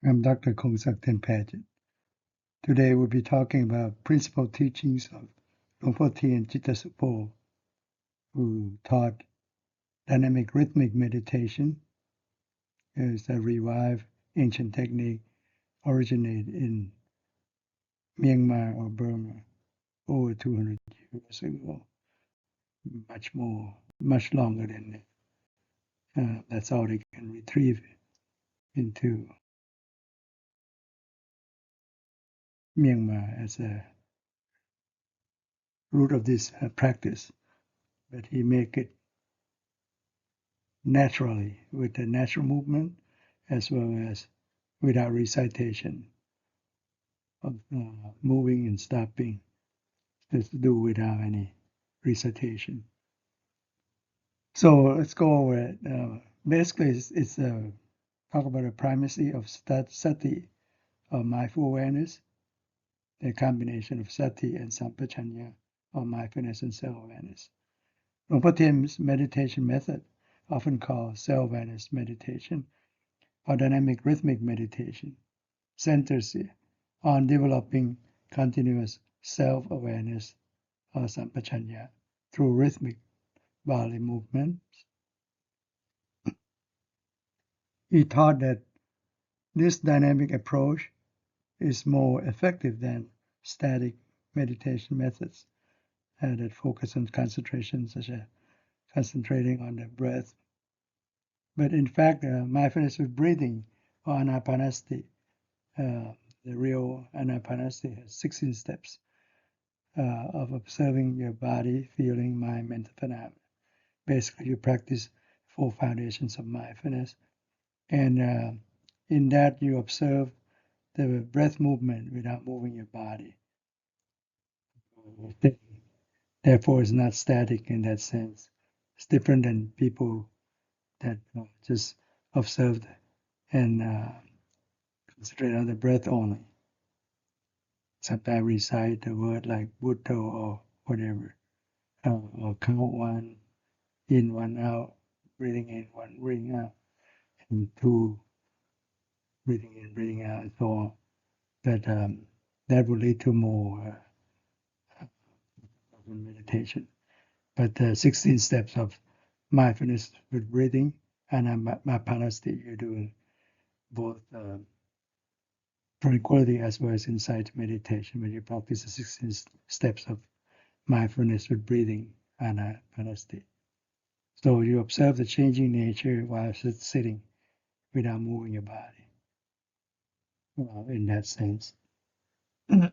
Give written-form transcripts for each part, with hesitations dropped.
I'm Dr. Kongsak Tanphaichitr. Today we'll be talking about principal teachings of Luangpor Teean, who taught dynamic rhythmic meditation. It's a revived ancient technique originated in Myanmar or Burma over 200 years ago, much longer than that's all they can retrieve into Myanmar as a root of this practice. But he make it naturally with the natural movement as well as without recitation of moving and stopping. Just do without any recitation. So let's go over it. Basically, it's talk about the primacy of Sati, or mindful awareness, the combination of Sati and Sampajanna, or mindfulness and self-awareness. Luangpor Teean's meditation method, often called self-awareness meditation or dynamic rhythmic meditation, centers on developing continuous self-awareness or Sampajanna through rhythmic bodily movements. He taught that this dynamic approach is more effective than static meditation methods that focus on concentration, such as concentrating on the breath. But in fact, mindfulness with breathing, or anapanasati, the real anapanasati has 16 steps of observing your body, feeling, mind, mental phenomena. Basically, you practice 4 foundations of mindfulness. And in that, you observe the breath movement without moving your body. Therefore, it's not static in that sense. It's different than people that just observe and concentrate on the breath only. Sometimes recite the word like Buddha or whatever, or count 1 in, 1 out, breathing in, 1 breathing out, and 2 breathing in, breathing out, and so on. But that will lead to more meditation. But the 16 steps of mindfulness with breathing and anapanasati, you're doing both tranquility as well as insight meditation when you practice the 16 steps of mindfulness with breathing and anapanasati. So you observe the changing nature while sitting without moving your body. In that sense. The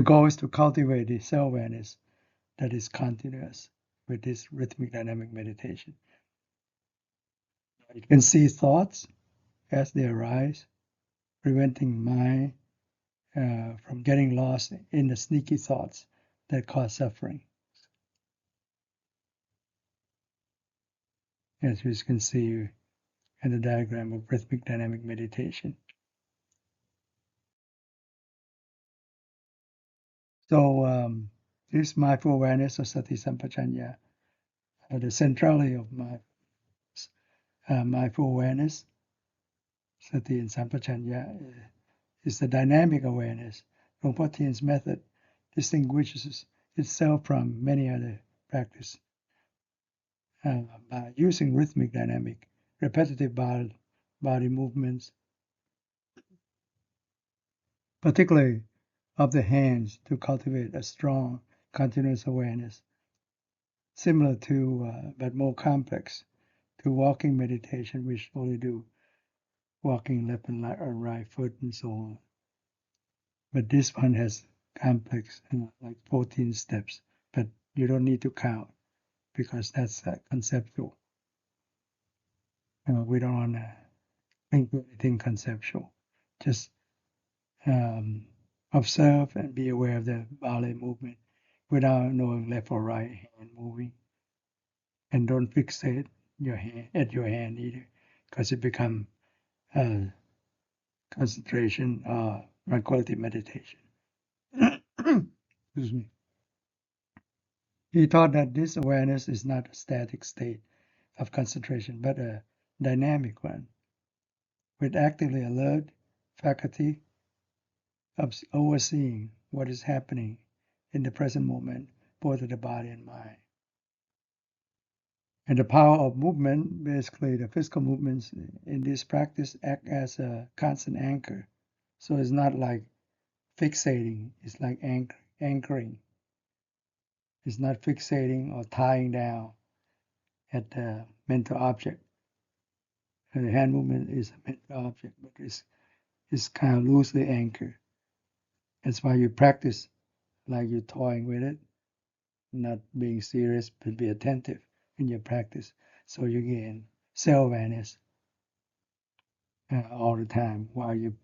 goal is to cultivate the self-awareness that is continuous with this rhythmic dynamic meditation. You can see thoughts as they arise, preventing mind from getting lost in the sneaky thoughts that cause suffering. As you can see in the diagram of rhythmic dynamic meditation. So this mindful awareness of Sati Sampajanna, the centrality of mindful awareness, Sati and Sampajanna, is the dynamic awareness. Luangpor Teean's method distinguishes itself from many other practices by using rhythmic dynamic, repetitive body movements, particularly of the hands, to cultivate a strong, continuous awareness, similar to, but more complex, to walking meditation, which only do walking left and right foot and so on. But this one has complex, like 14 steps, but you don't need to count because that's conceptual. We don't want to think of anything conceptual. Just observe and be aware of the bodily movement without knowing left or right hand moving. And don't fixate your hand either, because it becomes concentration, tranquility meditation. Excuse me. He taught that this awareness is not a static state of concentration, but a dynamic one, with actively alert faculty of overseeing what is happening in the present moment, both of the body and mind. And the power of movement, basically the physical movements in this practice act as a constant anchor. So it's not like fixating, it's like anchoring. It's not fixating or tying down at the mental object. And the hand movement is a mental object, but it's kind of loosely anchored. That's why you practice like you're toying with it, not being serious, but be attentive in your practice. So you gain self-awareness all the time while you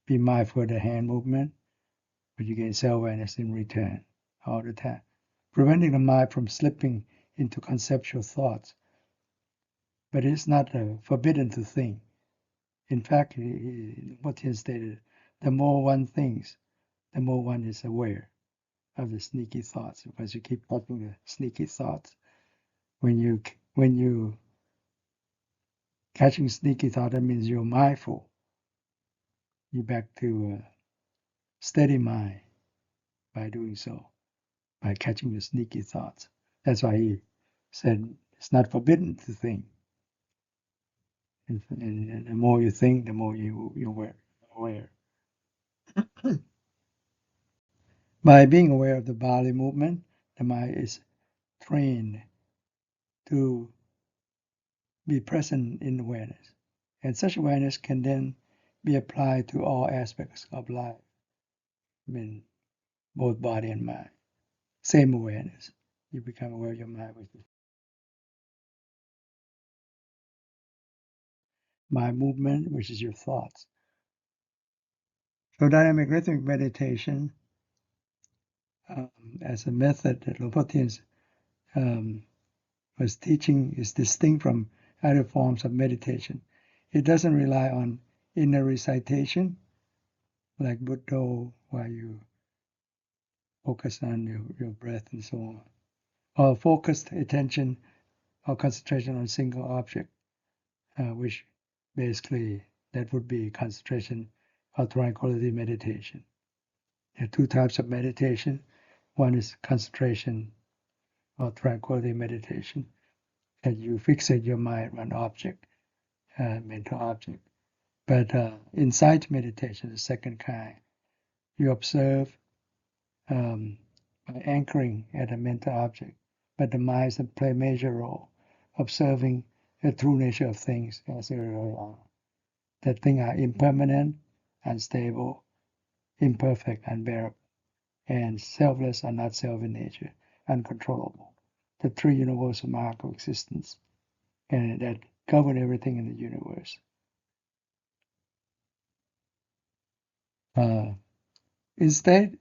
be mindful of the hand movement, but you gain self-awareness in return all the time, preventing the mind from slipping into conceptual thoughts. But it's not forbidden to think. In fact, what he stated, the more one thinks, the more one is aware of the sneaky thoughts, because you keep touching the sneaky thoughts. When you catching sneaky thought, that means you're mindful. You're back to a steady mind by doing so, by catching the sneaky thoughts. That's why he said it's not forbidden to think. And the more you think, the more you're aware. By being aware of the body movement, the mind is trained to be present in awareness. And such awareness can then be applied to all aspects of life, both body and mind. Same awareness. You become aware of your mind with mind movement, which is your thoughts. So dynamic rhythmic meditation, as a method that Luangpor Teean was teaching, is distinct from other forms of meditation. It doesn't rely on inner recitation, like Buddha, where you focus on your breath and so on, or focused attention or concentration on a single object, which basically that would be concentration or tranquility meditation. There are two types of meditation. One is concentration or tranquility meditation, that you fixate your mind on object, mental object. But insight meditation, the second kind, you observe by anchoring at a mental object, but the mind play a major role, observing the true nature of things as they really are. That things are impermanent, unstable, imperfect, unbearable, and selfless or not self in nature, uncontrollable. The three universal marks of existence, and that govern everything in the universe. Instead,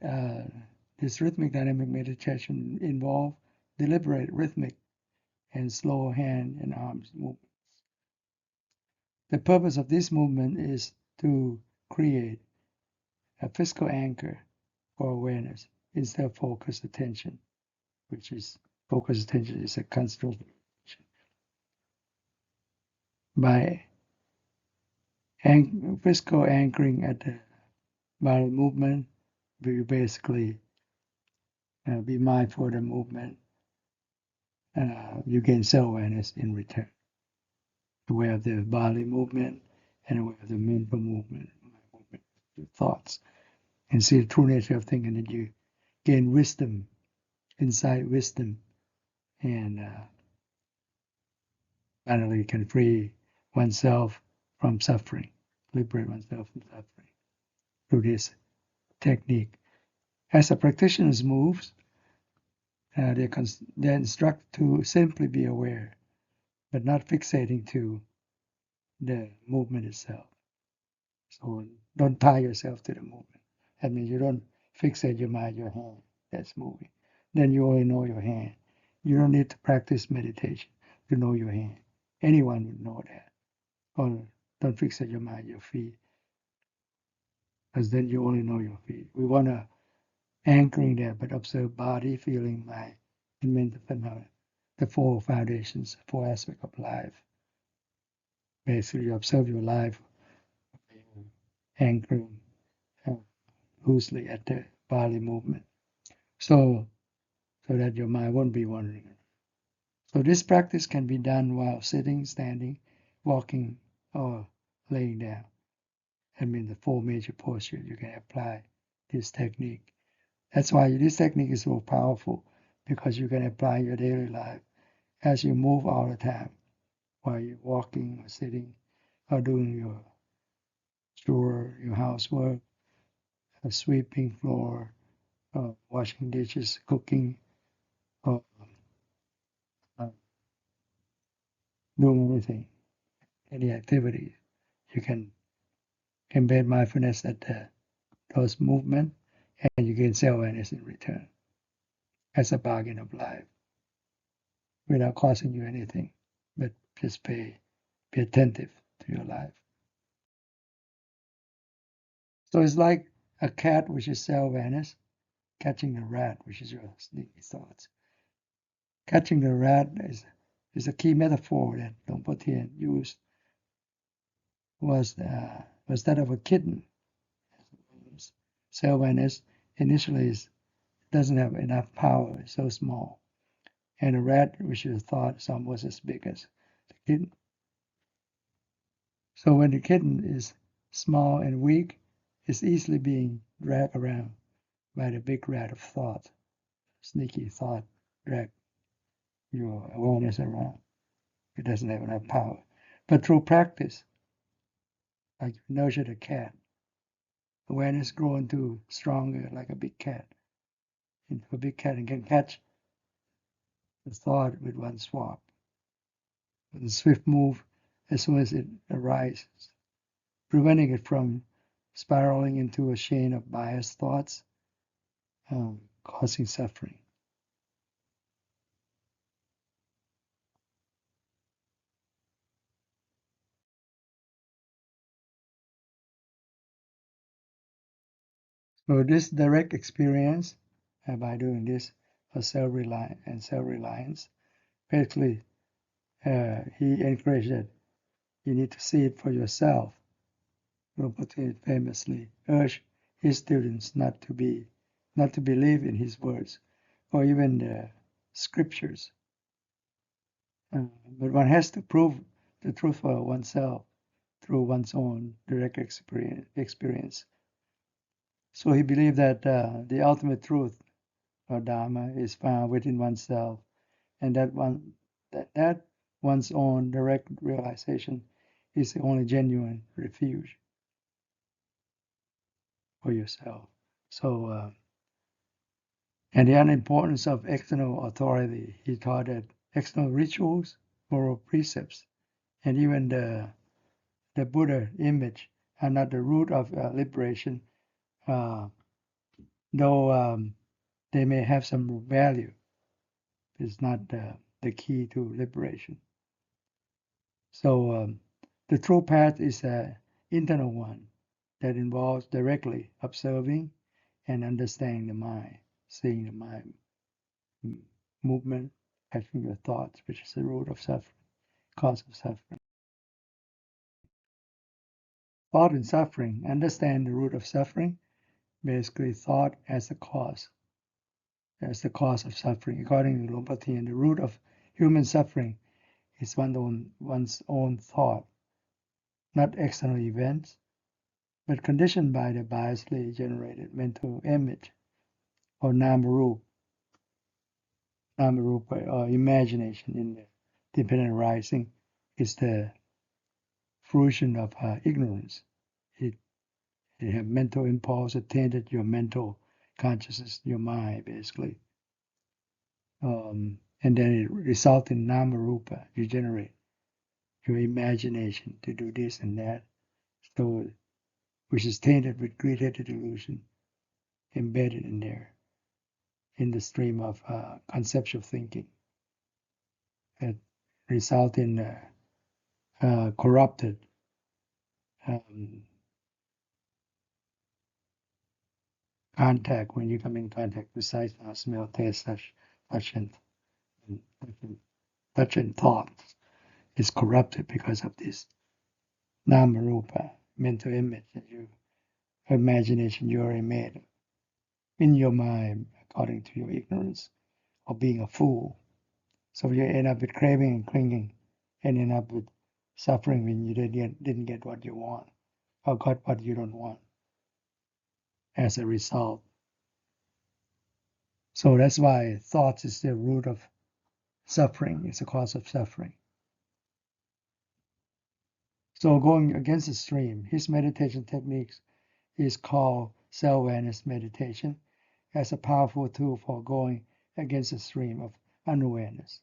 this rhythmic dynamic meditation involves deliberate rhythmic and slow hand and arms movements. The purpose of this movement is to create a physical anchor for awareness instead of focused attention, which is focused attention is a concentration. By physical anchoring at the body movement, we basically be mindful of the movement. You gain self-awareness in return, aware of the body movement and aware of the mental movement, your thoughts, and see the true nature of things, and then you gain wisdom, insight, wisdom, and finally can free oneself from suffering, liberate oneself from suffering through this technique. As the practitioners moves, they're instructed to simply be aware, but not fixating to the movement itself. So don't tie yourself to the movement. That means you don't fixate your mind, your hand that's moving. Then you only know your hand. You don't need to practice meditation to know your hand. Anyone would know that. Or don't fixate your mind, your feet, because then you only know your feet. We want to anchoring there, but observe body, feeling, mind, and mental phenomena. The four foundations, four aspects of life. Basically, you observe your life anchoring loosely at the body movement, so that your mind won't be wandering. So this practice can be done while sitting, standing, walking, or laying down. I mean, the 4 major postures you can apply this technique. That's why this technique is so powerful, because you can apply in your daily life as you move all the time, while you're walking or sitting or doing your chore, your housework, sweeping floor, washing dishes, cooking, or doing anything, any activity. You can embed mindfulness at those movements, and you gain self-awareness in return as a bargain of life, without costing you anything, but just be attentive to your life. So it's like a cat, which is self-awareness, catching a rat, which is your sneaky thoughts. Catching the rat is a key metaphor that Luangpor Teean used, was that of a kitten. Self-awareness initially doesn't have enough power, it's so small. And a rat, which is thought, is almost as big as the kitten. So when the kitten is small and weak, it's easily being dragged around by the big rat of thought. Sneaky thought drag your awareness around. It doesn't have enough power. But through practice, like you nurture the cat, awareness grows into stronger, like a big cat. Into a big cat and can catch the thought with one swap, with a swift move as soon as it arises, preventing it from spiraling into a chain of biased thoughts, causing suffering. So this direct experience, by doing this, of self-reliance, basically, he encouraged that you need to see it for yourself. Luangpor Teean famously urged his students not to believe in his words, or even the scriptures. But one has to prove the truth for oneself through one's own direct experience. So he believed that the ultimate truth, or Dharma, is found within oneself, and that one's own direct realization is the only genuine refuge for yourself. So, and the unimportance of external authority, he taught that external rituals, moral precepts, and even the Buddha image are not the root of liberation, though they may have some value. It's not the key to liberation. So the true path is an internal one that involves directly observing and understanding the mind, seeing the mind movement, catching your thoughts, which is the root of suffering, cause of suffering. Thought and suffering, understand the root of suffering, basically thought as the cause of suffering. According to Luangpor Teean, the root of human suffering is one's own thought, not external events, but conditioned by the biasly generated mental image, or namarupa, or imagination in the dependent arising, is the fruition of ignorance. It have mental impulse that tainted your mental consciousness, your mind, basically. And then it results in namarupa. You generate your imagination to do this and that, so which is tainted with greed-headed delusion, embedded in there, in the stream of conceptual thinking, that result in corrupted contact. When you come in contact with sight, sound, smell, taste, touch, and thought is corrupted because of this namarupa, mental image that you imagination you already made in your mind according to your ignorance of being a fool. So you end up with craving and clinging, and end up with suffering when you didn't get what you want or got what you don't want as a result. So that's why thoughts is the root of suffering. It's a cause of suffering. So going against the stream, his meditation techniques is called self-awareness meditation as a powerful tool for going against the stream of unawareness,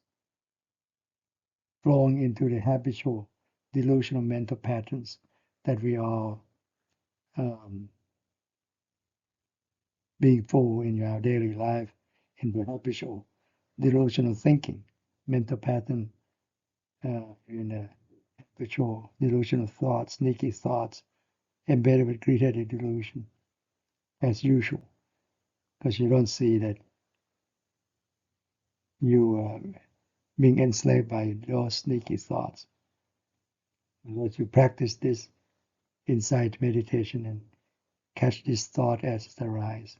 flowing into the habitual delusional mental patterns that we all being full in our daily life, in the habitual delusional thinking, mental pattern, in the habitual delusional thoughts, sneaky thoughts, embedded with greed-headed delusion, as usual, because you don't see that you are being enslaved by those sneaky thoughts. Unless you practice this insight meditation and catch this thought as it arises,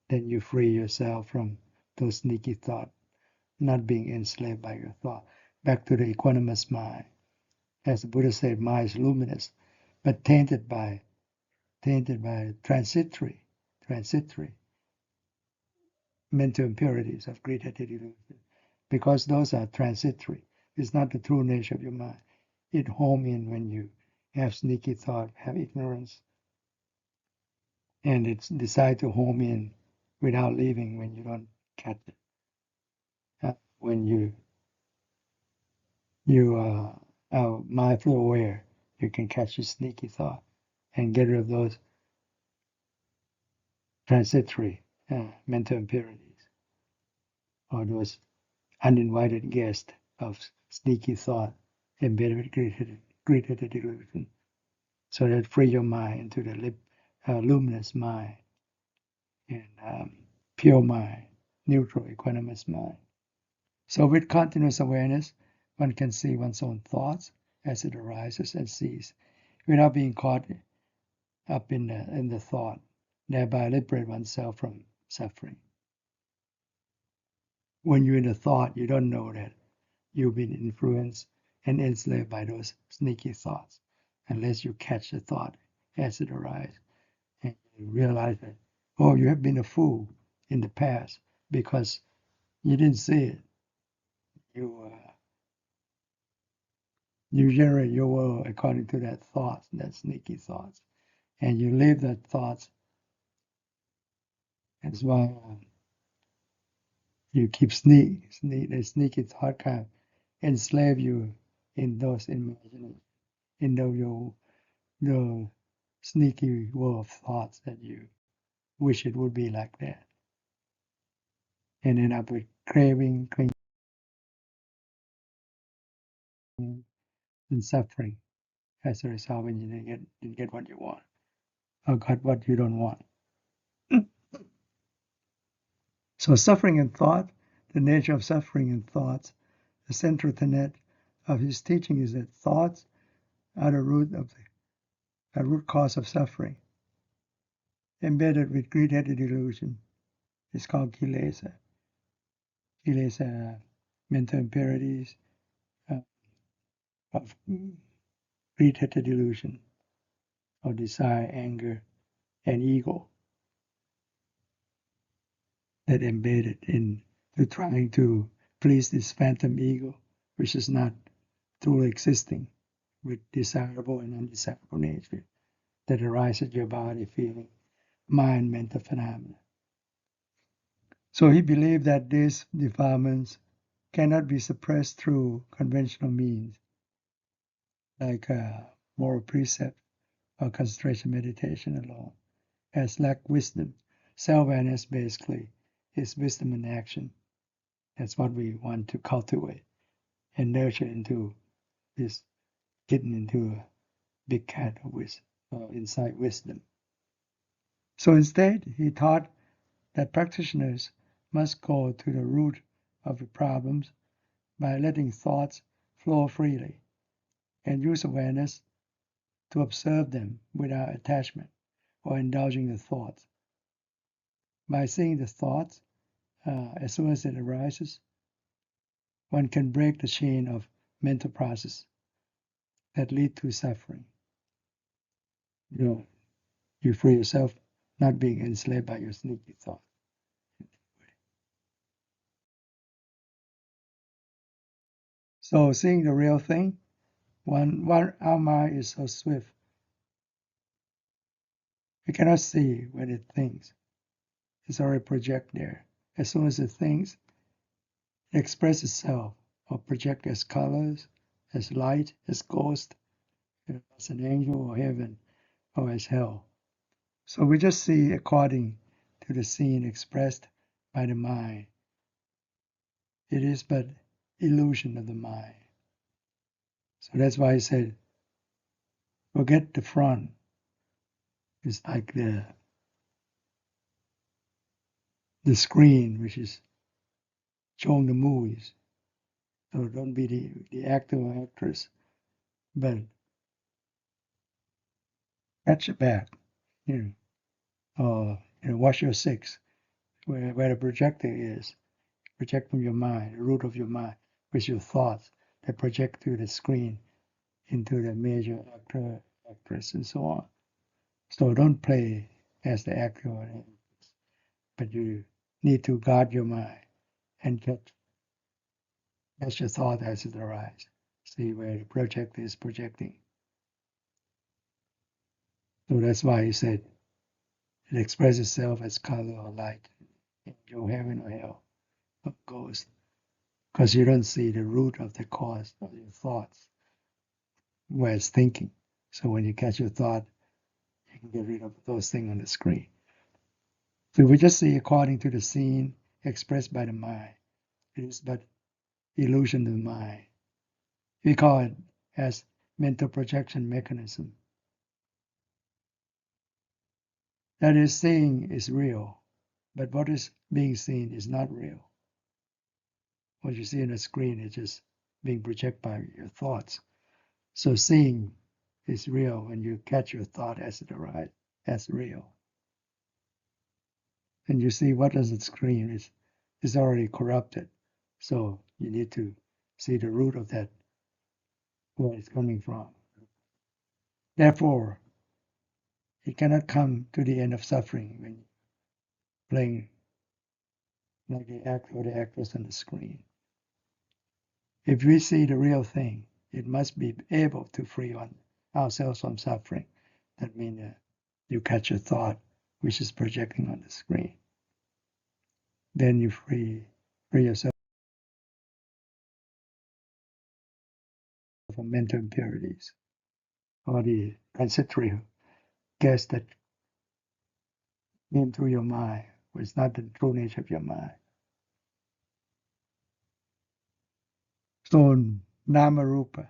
then you free yourself from those sneaky thoughts, not being enslaved by your thought. Back to the equanimous mind. As the Buddha said, mind is luminous, but tainted by transitory mental impurities of greed-headed delusion. Because those are transitory. It's not the true nature of your mind. It home in when you have sneaky thought, have ignorance, and it's decide to home in without leaving when you don't catch it. When you are mindful aware, you can catch a sneaky thought and get rid of those transitory mental impurities or those uninvited guests of sneaky thought embedded with greed-headed delusion. So that free your mind into the luminous mind and pure mind, neutral, equanimous mind. So with continuous awareness, one can see one's own thoughts as it arises and ceases, without being caught up in the thought, thereby liberate oneself from suffering. When you're in a thought, you don't know that you've been influenced and enslaved by those sneaky thoughts, unless you catch the thought as it arises and you realize that, oh, you have been a fool in the past because you didn't see it. You generate your world according to that thoughts, that sneaky thoughts, and you live that thoughts. That's why you keep the sneaky thought kind of enslave you in those imaginings, in the sneaky world of thoughts that you wish it would be like that, and end up with craving, clinging, and suffering as a result when you didn't get what you want or got what you don't want. So suffering in thought, the nature of suffering in thoughts, the central tenet of his teaching is that thoughts are the root cause of suffering. Embedded with greed-headed delusion is called kilesa. Kilesa, mental impurities of greed-headed delusion, of desire, anger, and ego that embedded into trying to please this phantom ego, which is not truly existing, with desirable and undesirable nature that arises in your body, feeling, mind, mental phenomena. So he believed that these defilements cannot be suppressed through conventional means, like moral precept or concentration meditation alone, as lack wisdom. Self-awareness basically is wisdom in action. That's what we want to cultivate and nurture into this, getting into a big cat with inside wisdom. So instead, he taught that practitioners must go to the root of the problems by letting thoughts flow freely and use awareness to observe them without attachment, or indulging the thoughts. By seeing the thoughts, as soon as it arises, one can break the chain of mental process that lead to suffering. You free yourself, not being enslaved by your sneaky thoughts. So seeing the real thing, our mind is so swift, we cannot see when it thinks. It's already projected there. As soon as it thinks, it expresses itself or project as colors, as light, as ghost, as an angel or heaven, or as hell. So we just see according to the scene expressed by the mind. It is but illusion of the mind. So that's why I said, forget the front. It's like the screen, which is showing the movies. So don't be the actor or actress, but catch your back, or watch your six, where the projector is. Project from your mind, the root of your mind, with your thoughts that project through the screen into the major actor, actress, and so on. So don't play as the actor or actress, but you need to guard your mind and catch your thought as it arises. See where the projector is projecting. So that's why he said it expresses itself as color or light, angel, heaven or hell, or ghost, because you don't see the root of the cause of your thoughts, where it's thinking. So when you catch your thought, you can get rid of those things on the screen. So we just see according to the scene expressed by the mind. It is but illusion of the mind. We call it as mental projection mechanism. That is, seeing is real, but what is being seen is not real. What you see on the screen is just being projected by your thoughts. So seeing is real when you catch your thought as it arises, as real. And you see what does it screen is already corrupted. So you need to see the root of that, where it's coming from. Therefore, it cannot come to the end of suffering when you're playing like the actor or the actress on the screen. If we see the real thing, it must be able to free ourselves from suffering. That means you catch a thought which is projecting on the screen. Then you free yourself from mental impurities or the transitory gas that came through your mind, which is not the true nature of your mind. So nama rupa.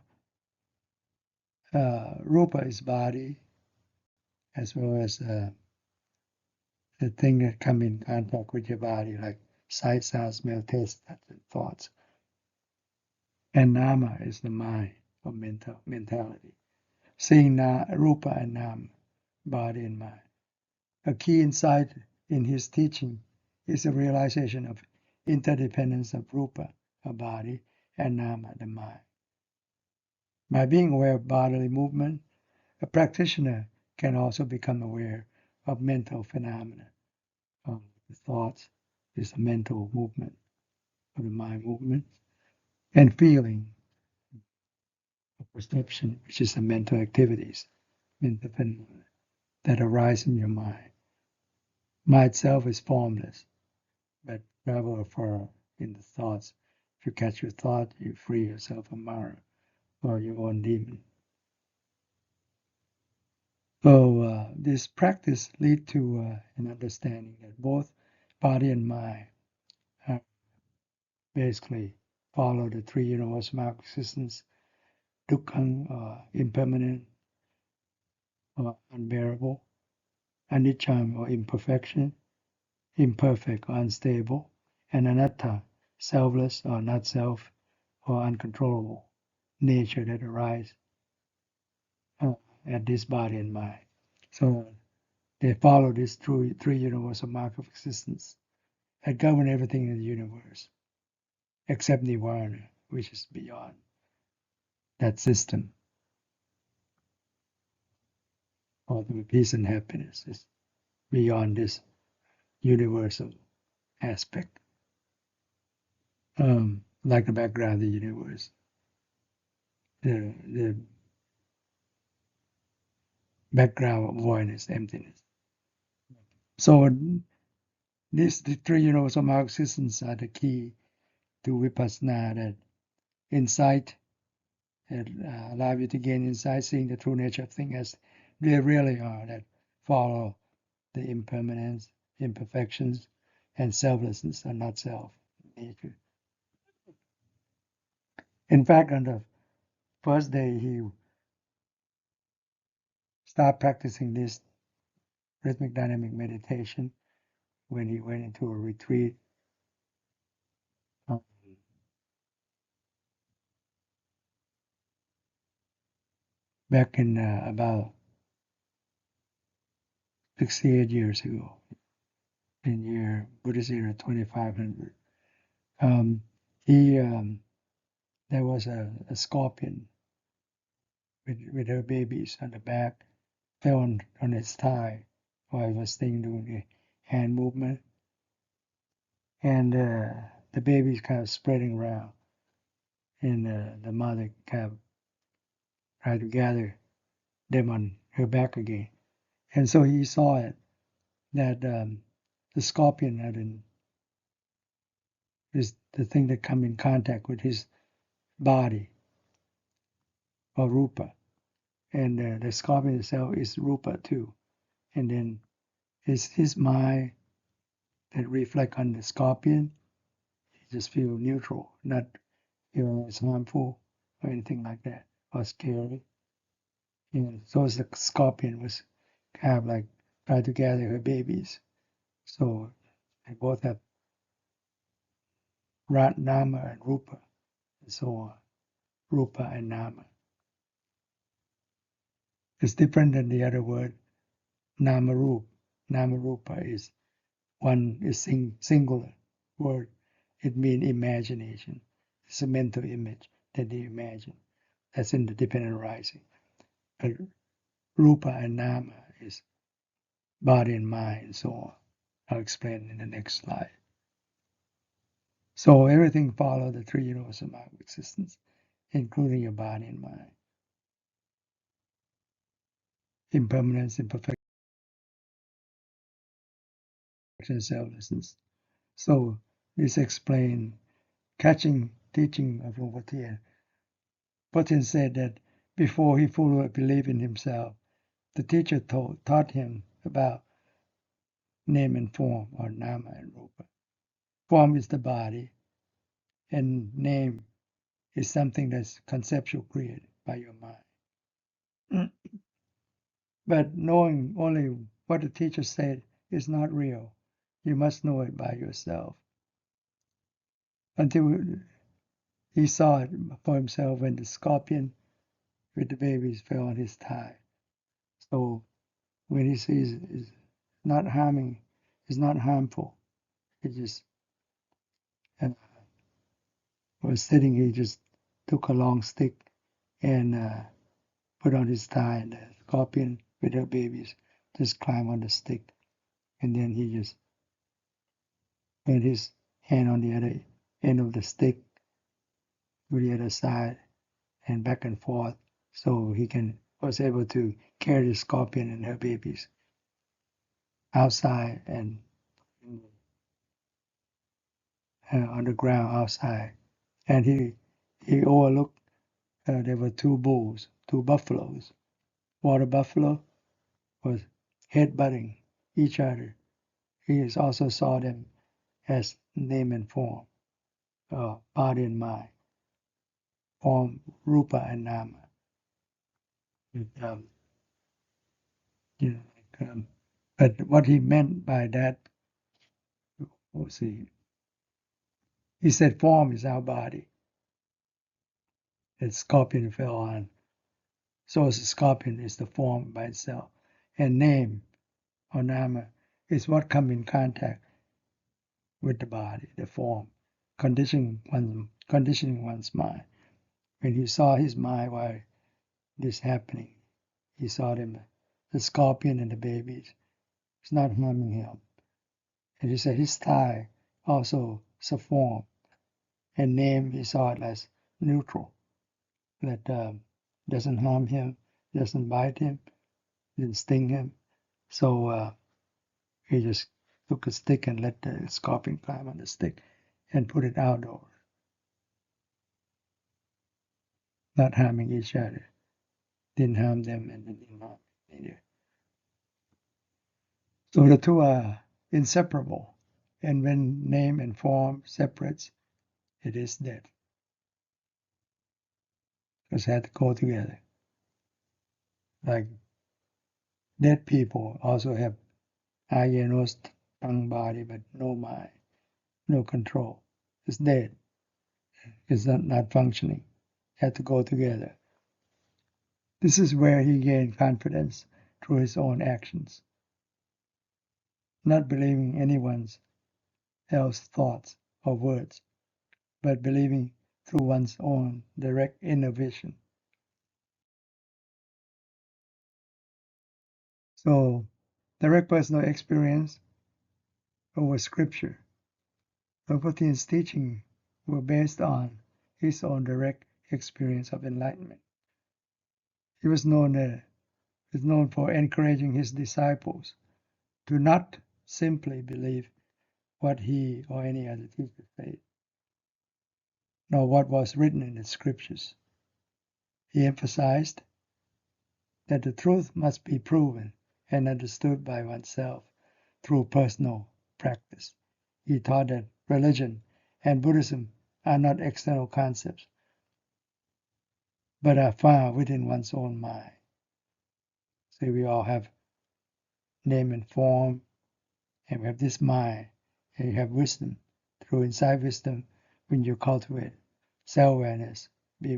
Rupa is body, as well as the thing that come in contact with your body, like sight, sound, smell, taste, and thoughts. And nama is the mind or mentality. Seeing rupa and nama, body and mind. A key insight in his teaching is the realization of interdependence of rupa, a body, and nama, the mind. By being aware of bodily movement, a practitioner can also become aware of mental phenomena. The thoughts is a mental movement, or the mind movement, and feeling, of perception, which is the mental activities, mental phenomena that arise in your mind. Mind itself is formless, but travel afar in the thoughts. If you catch your thought, you free yourself from Mara or your own demon. So this practice leads to an understanding that both body and mind basically follow the three universal marks of existence: dukkha, impermanent or unbearable; anicca, or imperfection, imperfect or unstable; and anatta, selfless or not self or uncontrollable nature that arise at this body and mind. So They follow this three universal mark of existence that govern everything in the universe, except nirvana, which is beyond that system. Ultimate peace and happiness is beyond this universal aspect, like the background of the universe. The background of voidness, emptiness. So the three universal mark systems are the key to vipassana, that insight, that allow you to gain insight, seeing the true nature of things as they really are, that follow the impermanence, imperfections, and selflessness are not self nature. In fact, on the first day he started practicing this rhythmic dynamic meditation, when he went into a retreat back in about 68 years ago, in year Buddhist era 2500. There was a scorpion with her babies on the back, fell on his thigh while he was doing the hand movement, and the babies kind of spreading around, and the mother kind of tried to gather them on her back again. And so he saw it, that the scorpion had is the thing that come in contact with his body, or rupa, and the scorpion itself is rupa too. And then it's his mind that reflect on the scorpion. He just feel neutral, not feel it's harmful or anything like that, or scary. And so as the scorpion was kind of like trying to gather her babies. So they both have nama and rupa, and so on. Rupa and nama. It's different than the other word, nama rupa. Nama rupa is one is singular word. It means imagination. It's a mental image that they imagine. That's in the dependent arising. But rupa and nama is body and mind, and so on. I'll explain in the next slide. So everything follows the three universal mark of existence, including your body and mind. Impermanence, imperfection, selflessness. So this explains catching teaching of Luangpor Teean. Teean said that before he fully believed in himself, the teacher taught him about name and form, or nama and rupa. Form is the body, and name is something that's conceptual created by your mind. But knowing only what the teacher said is not real. You must know it by yourself. Until he saw it for himself when the scorpion with the babies fell on his thigh. So when he sees it's not harming, it's not harmful. He just was sitting, he just took a long stick and put on his thigh, and the scorpion with her babies just climbed on the stick. And then he just put his hand on the other end of the stick to the other side and back and forth, so he was able to carry the scorpion and her babies outside and on the ground outside. And he overlooked, there were two bulls, two buffaloes. Water buffalo was headbutting each other. He also saw them as name and form, body and mind, form, rupa and nama. Um, you know, but what he meant by that, let's see, he said form is our body. The scorpion fell on. So as the scorpion is the form by itself. And name, or nama is what comes in contact with the body, the form, conditioning one's mind. When he saw his mind while this happening, he saw them, the scorpion and the babies. It's not harming him. And he said his thigh also is a form, and name he saw it as neutral, that doesn't harm him, doesn't bite him, didn't sting him. So he just took a stick and let the scorpion climb on the stick and put it outdoors, not harming each other. Didn't harm them and didn't harm either. So the two are inseparable. And when name and form separates, it is death. Because they have to go together. Like dead people also have eye, ear, nose, tongue, body, but no mind, no control. It's dead. It's not functioning. They have to go together. This is where he gained confidence through his own actions, not believing anyone's else thoughts or words, but believing through one's own direct inner vision. So, direct personal experience over scripture. Luangpor Teean's teaching were based on his own direct experience of enlightenment. He was known for encouraging his disciples to not simply believe what he or any other teacher said, nor what was written in the scriptures. He emphasized that the truth must be proven and understood by oneself through personal practice. He taught that religion and Buddhism are not external concepts, but are found within one's own mind. So we all have name and form, and we have this mind, and you have wisdom. Through inside wisdom, when you cultivate self-awareness, be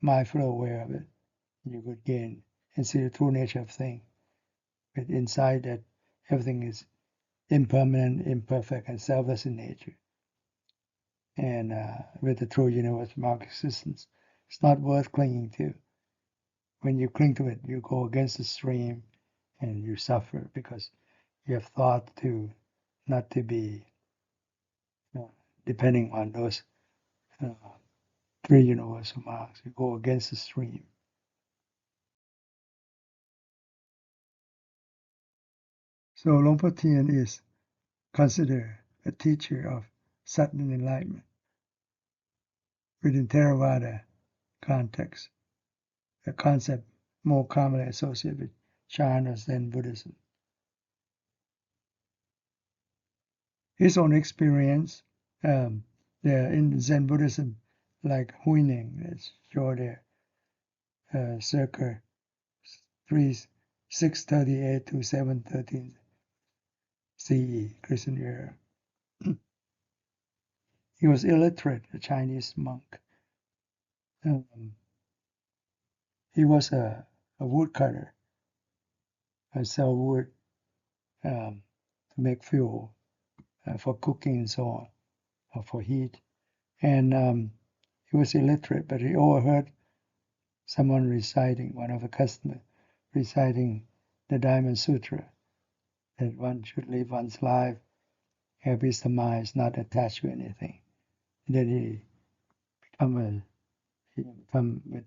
mindful, aware of it, you could gain and see the true nature of things. With inside that everything is impermanent, imperfect, and selfless in nature. And with the true universe mark existence, it's not worth clinging to. When you cling to it, you go against the stream and you suffer because you have thought to not to be depending on those three universal marks. You go against the stream. So Luangpor Teean is considered a teacher of sudden enlightenment within Theravada context, a concept more commonly associated with China Zen Buddhism. His own experience, in Zen Buddhism, like Huineng, that's shown there, circa 638 to 713 CE, Christian era. He was illiterate, a Chinese monk. He was a woodcutter, sell wood to make fuel for cooking and so on, or for heat. And he was illiterate, but he overheard someone reciting, one of the customers reciting the Diamond Sutra, that one should live one's life, have his mind, not attached to anything. And then he become with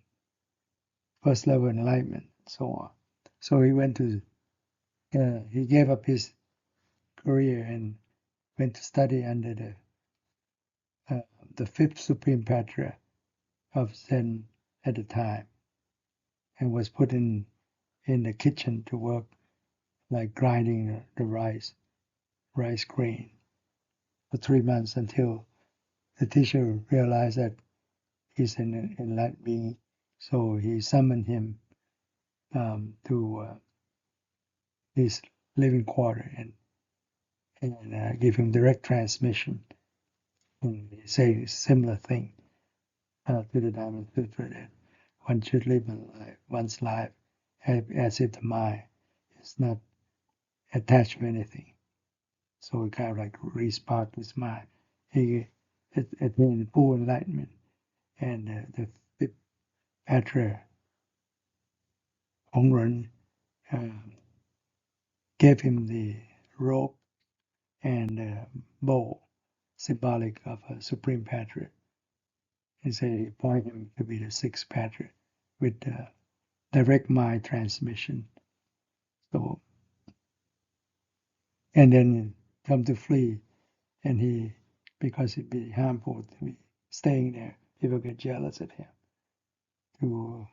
first level enlightenment, and so on. So he went to, he gave up his career and went to study under the fifth Supreme Patriarch of Zen at the time, and was put in the kitchen to work like grinding the rice grain for 3 months until the teacher realized that he's an enlightened being. So he summoned him to his living quarter and give him direct transmission. And he said a similar thing to the Diamond Sutra, that one should live one's life as if the mind is not attached to anything. So it kind of like re-sparked his mind. He attained full enlightenment, and the fifth Patra Ongren gave him the rope and bowl, symbolic of a supreme patriot. He said he appointed him to be the sixth patriot with direct mind transmission. So, and then come to flee, and he, because it'd be harmful to be staying there, people get jealous of him to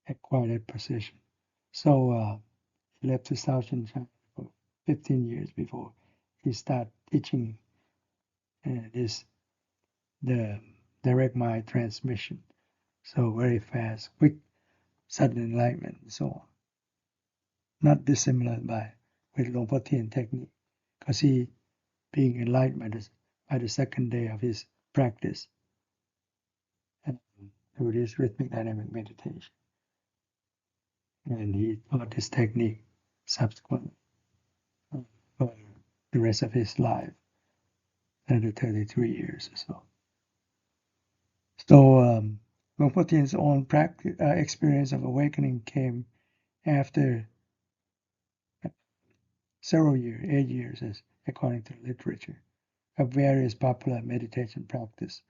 acquire that position. So he left to Southern China for 15 years before he started teaching the direct mind transmission. So very fast, quick, sudden enlightenment, and so on. Not dissimilar with Luangpor Teean technique, because he being enlightened by the second day of his practice through this rhythmic dynamic meditation. And he taught this technique subsequently for the rest of his life, under 33 years or so. So Luangpor Teean's own experience of awakening came after several years, 8 years, according to literature, of various popular meditation practice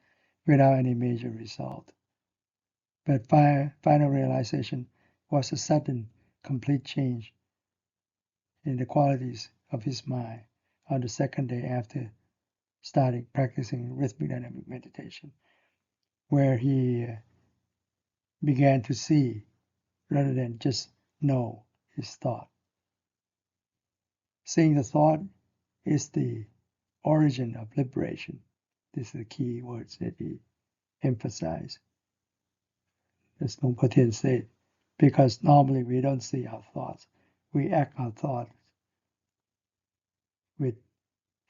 without any major result. But final realization was a sudden, complete change in the qualities of his mind on the second day after starting practicing rhythmic dynamic meditation, where he began to see rather than just know his thought. Seeing the thought is the origin of liberation. These are the key words that he emphasized. As Luangpor Teean said, because normally we don't see our thoughts. We act our thoughts with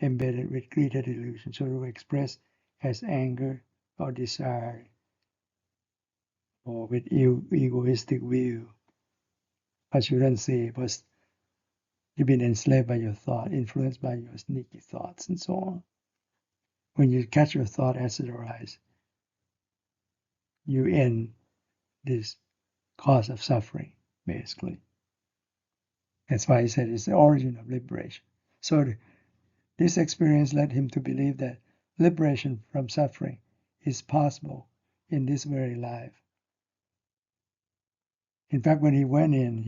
embedded with greater delusion. So we express as anger or desire or with egoistic view. But you don't see it, but you've been enslaved by your thought, influenced by your sneaky thoughts, and so on. When you catch your thought as it arises, you end this cause of suffering, basically. That's why he said it's the origin of liberation. So this experience led him to believe that liberation from suffering is possible in this very life. In fact, when he went in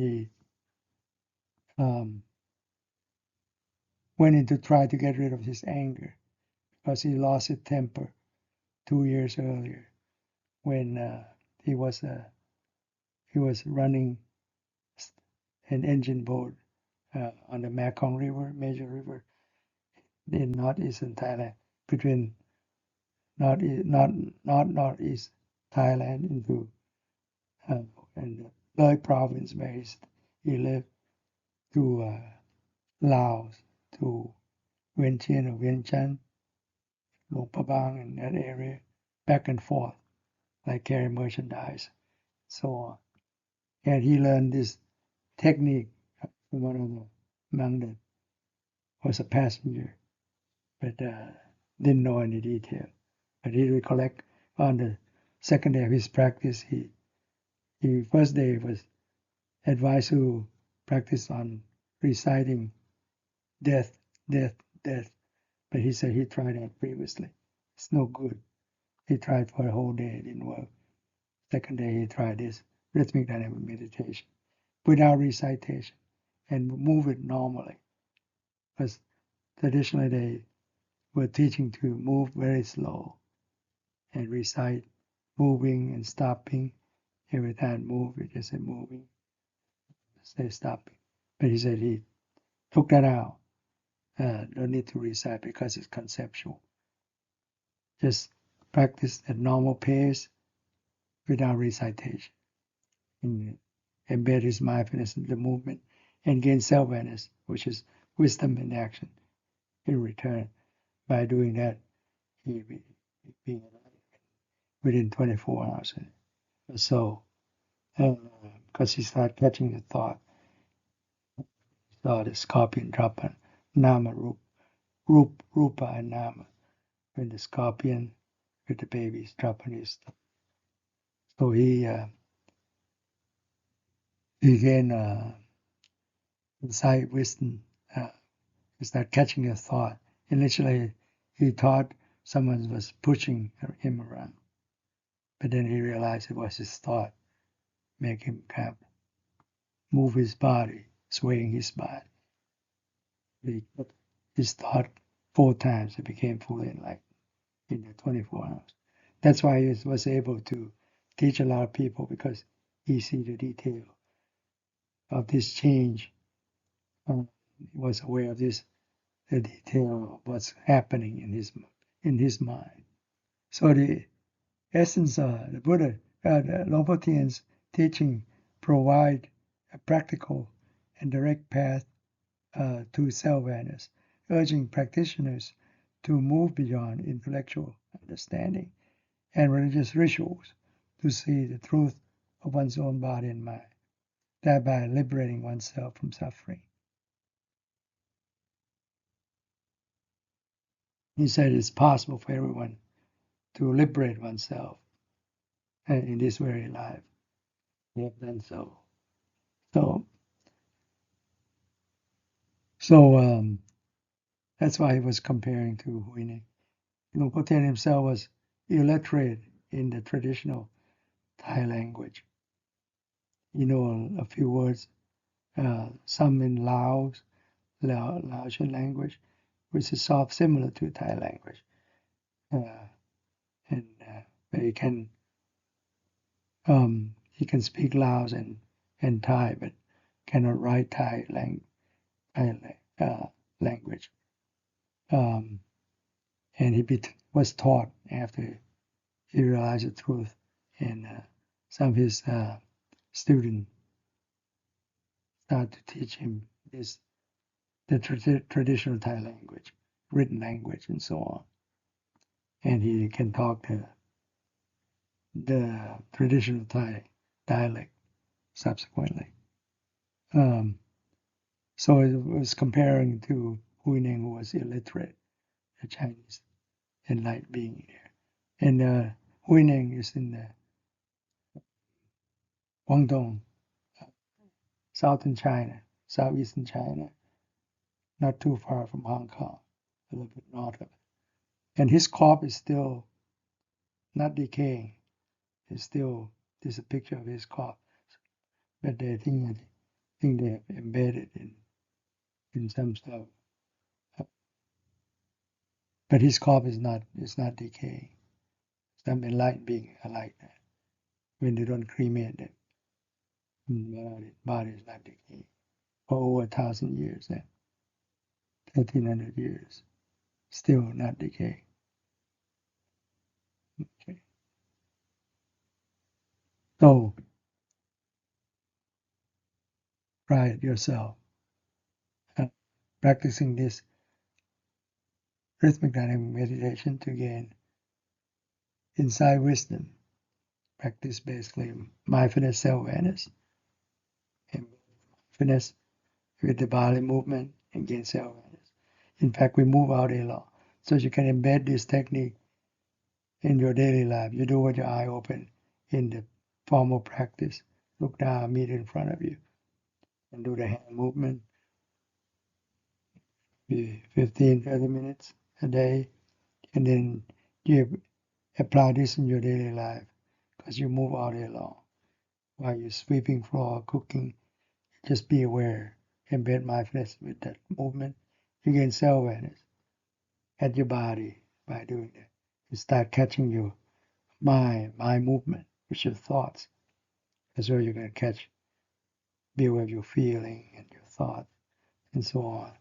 to try to get rid of his anger because he lost his temper 2 years earlier when he was running an engine boat on the Mekong River, major river in northeastern Thailand, between northeast Thailand into and the Loi province where he lived to Laos, to Vientiane or Vientiane, Luang Prabang in that area, back and forth, like carrying merchandise, so on. And he learned this technique from one of the monks that was a passenger, but didn't know any detail. But he recollect on the second day of his practice, he first day was advised to practice on reciting death, death, death. But he said he tried that previously. It's no good. He tried for a whole day, it didn't work. Second day he tried this rhythmic dynamic meditation without recitation and move it normally. Because traditionally they were teaching to move very slow and recite moving and stopping. Every time move, it just said moving, say stopping. But he said he took that out. No need to recite because it's conceptual. Just practice at normal pace without recitation. And embed his mindfulness in the movement and gain self-awareness, which is wisdom in action. In return, by doing that, he being within 24 hours or so, because he started catching the thought. saw the scorpion drop on Nama Rupa and Nama. When the scorpion with the babies drop on his stuff. So he gained insight, wisdom, he started catching a thought. Initially, he thought someone was pushing him around, but then he realized it was his thought, make him kind of move his body, swaying his body. His thought 4 times, he became fully enlightened in the 24 hours. That's why he was able to teach a lot of people, because he see the detail of this change. He was aware of this, the detail of what's happening in his mind. So the essence of the Buddha, the Luangpor Teean's teaching provide a practical and direct path to self-awareness, urging practitioners to move beyond intellectual understanding and religious rituals to see the truth of one's own body and mind, thereby liberating oneself from suffering. He said it's possible for everyone to liberate oneself in this very life. They have done so. So that's why he was comparing to Huineng. Luangpor Teean himself was illiterate in the traditional Thai language. You know a few words, some in Laotian language, which is sort of similar to Thai language. But he can speak Laos and Thai, but cannot write Thai language. And he was taught after he realized the truth, and some of his students started to teach him the traditional Thai language, written language, and so on. And he can talk the traditional Thai dialect subsequently. So it was comparing to Huineng, who was illiterate, a Chinese enlightened being there. And Huineng is in the Guangdong, southern China, southeastern China, not too far from Hong Kong, a little bit north of it. And his corpse is still not decaying. There's a picture of his corpse, but they think they have embedded in some stuff. But his corpse is not decaying. Some enlightened being are like that. When they don't cremate them, the body is not decaying for over 1,000 years, 1,300 years, still not decaying. Okay. So, try it yourself. Practicing this rhythmic dynamic meditation to gain insight wisdom. Practice basically mindfulness, self-awareness, and mindfulness with the body movement and gain self-awareness. In fact, we move out a lot. So you can embed this technique in your daily life. You do with your eye open in the formal practice. Look down, meet in front of you, and do the hand movement 15, 30 minutes a day. And then you apply this in your daily life because you move all day long. While you're sweeping floor, cooking, just be aware. Embed mindfulness with that movement. You gain self-awareness at your body by doing that. You start catching your mind movement with your thoughts. That's where you're going to be aware of your feeling and your thoughts and so on.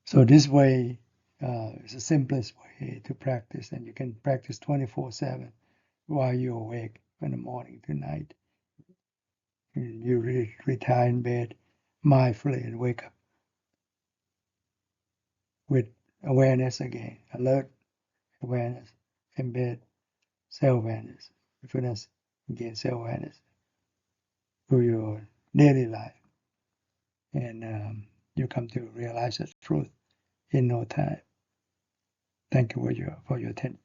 So this way is the simplest way to practice, and you can practice 24/7 while you're awake from the morning to night. You retire in bed mindfully and wake up with awareness again, alert awareness, embed self-awareness, mindfulness, again self-awareness through your daily life. And you come to realize the truth in no time. Thank you for your attention.